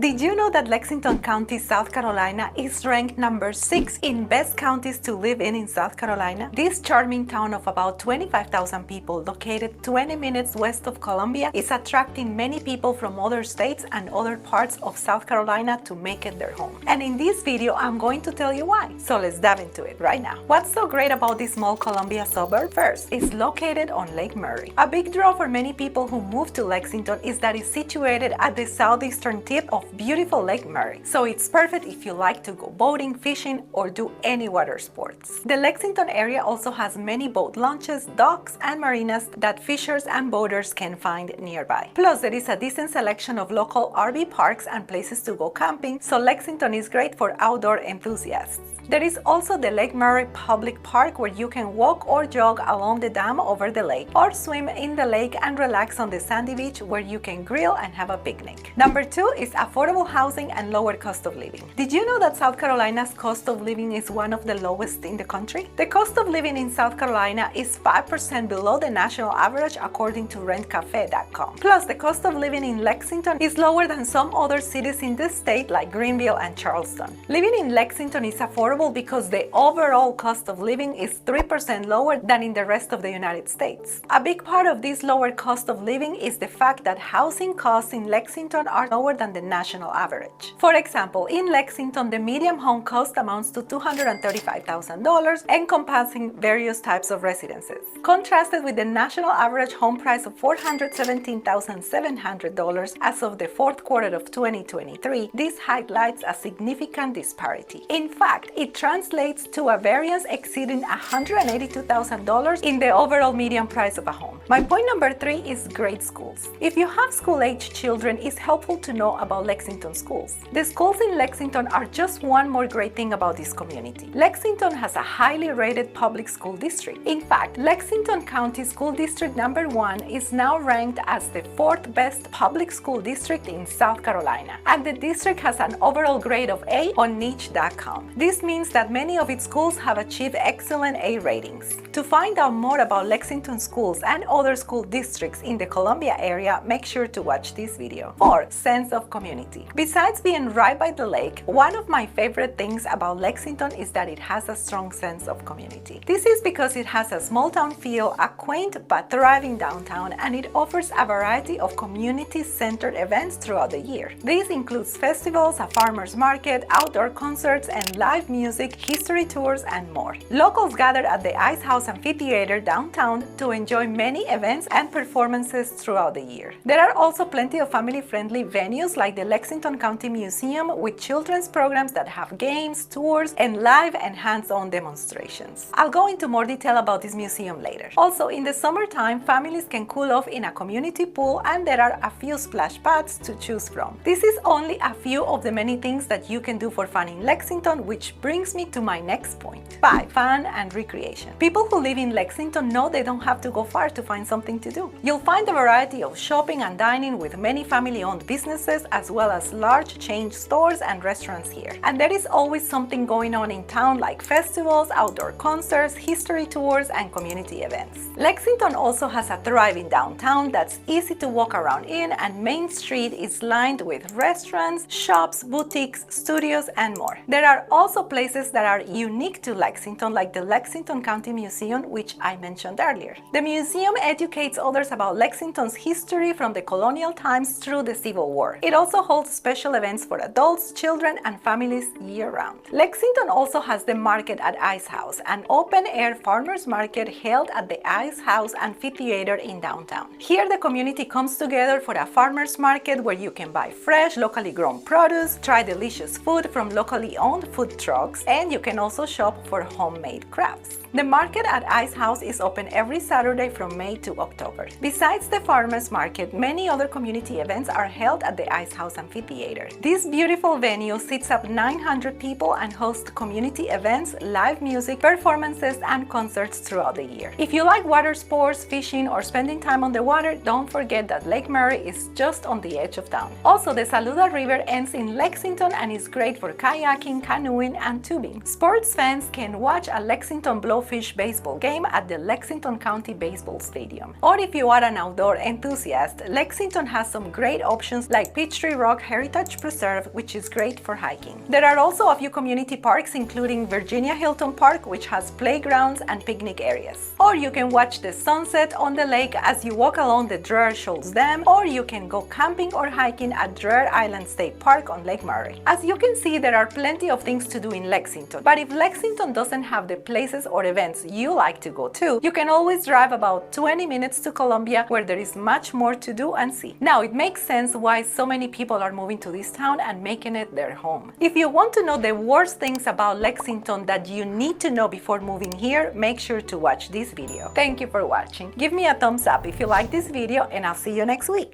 Did you know that Lexington County, South Carolina is ranked number 6 in best counties to live in South Carolina? This charming town of about 25,000 people, located 20 minutes west of Columbia, is attracting many people from other states and other parts of South Carolina to make it their home. And in this video, I'm going to tell you why. So let's dive into it right now. What's so great about this small Columbia suburb? First, it's located on Lake Murray. A big draw for many people who move to Lexington is that it's situated at the southeastern tip of beautiful Lake Murray. So it's perfect if you like to go boating, fishing, or do any water sports. The Lexington area also has many boat launches, docks, and marinas that fishers and boaters can find nearby. Plus, there is a decent selection of local RV parks and places to go camping, so Lexington is great for outdoor enthusiasts. There is also the Lake Murray Public Park where you can walk or jog along the dam over the lake, or swim in the lake and relax on the sandy beach where you can grill and have a picnic. Number 2 is affordable housing and lower cost of living. Did you know that South Carolina's cost of living is one of the lowest in the country? The cost of living in South Carolina is 5% below the national average according to rentcafe.com. Plus, the cost of living in Lexington is lower than some other cities in the state like Greenville and Charleston. Living in Lexington is affordable because the overall cost of living is 3% lower than in the rest of the United States. A big part of this lower cost of living is the fact that housing costs in Lexington are lower than the national average. For example, in Lexington, the median home cost amounts to $235,000, encompassing various types of residences. Contrasted with the national average home price of $417,700 as of the fourth quarter of 2023, this highlights a significant disparity. In fact, it translates to a variance exceeding $182,000 in the overall median price of a home. My point number 3 is great schools. If you have school-age children, it's helpful to know about Lexington schools. The schools in Lexington are just one more great thing about this community. Lexington has a highly rated public school district. In fact, Lexington County School District number 1 is now ranked as the 4th best public school district in South Carolina, and the district has an overall grade of A on niche.com. This means that many of its schools have achieved excellent A ratings. To find out more about Lexington schools and other school districts in the Columbia area, make sure to watch this video. 4. Sense of community. Besides being right by the lake, one of my favorite things about Lexington is that it has a strong sense of community. This is because it has a small town feel, a quaint but thriving downtown, and it offers a variety of community-centered events throughout the year. This includes festivals, a farmer's market, outdoor concerts, and live music, history tours, and more. Locals gather at the Ice House Amphitheater downtown to enjoy many events and performances throughout the year. There are also plenty of family-friendly venues like the Lexington County Museum with children's programs that have games, tours, and live and hands-on demonstrations. I'll go into more detail about this museum later. Also, in the summertime, families can cool off in a community pool, and there are a few splash pads to choose from. This is only a few of the many things that you can do for fun in Lexington, which brings me to my next point. 5. Fun and recreation. People who live in Lexington know they don't have to go far to find something to do. You'll find a variety of shopping and dining with many family-owned businesses as well as large chain stores and restaurants here. And there is always something going on in town like festivals, outdoor concerts, history tours, and community events. Lexington also has a thriving downtown that's easy to walk around in, and Main Street is lined with restaurants, shops, boutiques, studios, and more. There are also places that are unique to Lexington, like the Lexington County Museum, which I mentioned earlier. The museum educates others about Lexington's history from the colonial times through the Civil War. It also holds special events for adults, children, and families year-round. Lexington also has the Market at Ice House, an open-air farmers market held at the Ice House Amphitheater in downtown. Here, the community comes together for a farmers market where you can buy fresh, locally grown produce, try delicious food from locally owned food trucks, and you can also shop for homemade crafts. The Market at Ice House is open every Saturday from May to October. Besides the farmers market, many other community events are held at the Ice House Amphitheater. This beautiful venue seats up 900 people and hosts community events, live music, performances, and concerts throughout the year. If you like water sports, fishing, or spending time on the water, don't forget that Lake Murray is just on the edge of town. Also, the Saluda River ends in Lexington and is great for kayaking, canoeing, and tubing. Sports fans can watch a Lexington Blowfish baseball game at the Lexington County Baseball Stadium. Or if you are an outdoor enthusiast, Lexington has some great options like Peachtree Rock Rock Heritage Preserve, which is great for hiking. There are also a few community parks, including Virginia Hilton Park, which has playgrounds and picnic areas. Or you can watch the sunset on the lake as you walk along the Dreher Shoals Dam, or you can go camping or hiking at Dreher Island State Park on Lake Murray. As you can see, there are plenty of things to do in Lexington, but if Lexington doesn't have the places or events you like to go to, you can always drive about 20 minutes to Columbia, where there is much more to do and see. Now, it makes sense why so many people are moving to this town and making it their home. If you want to know the worst things about Lexington that you need to know before moving here, make sure to watch this video. Thank you for watching. Give me a thumbs up if you like this video, and I'll see you next week.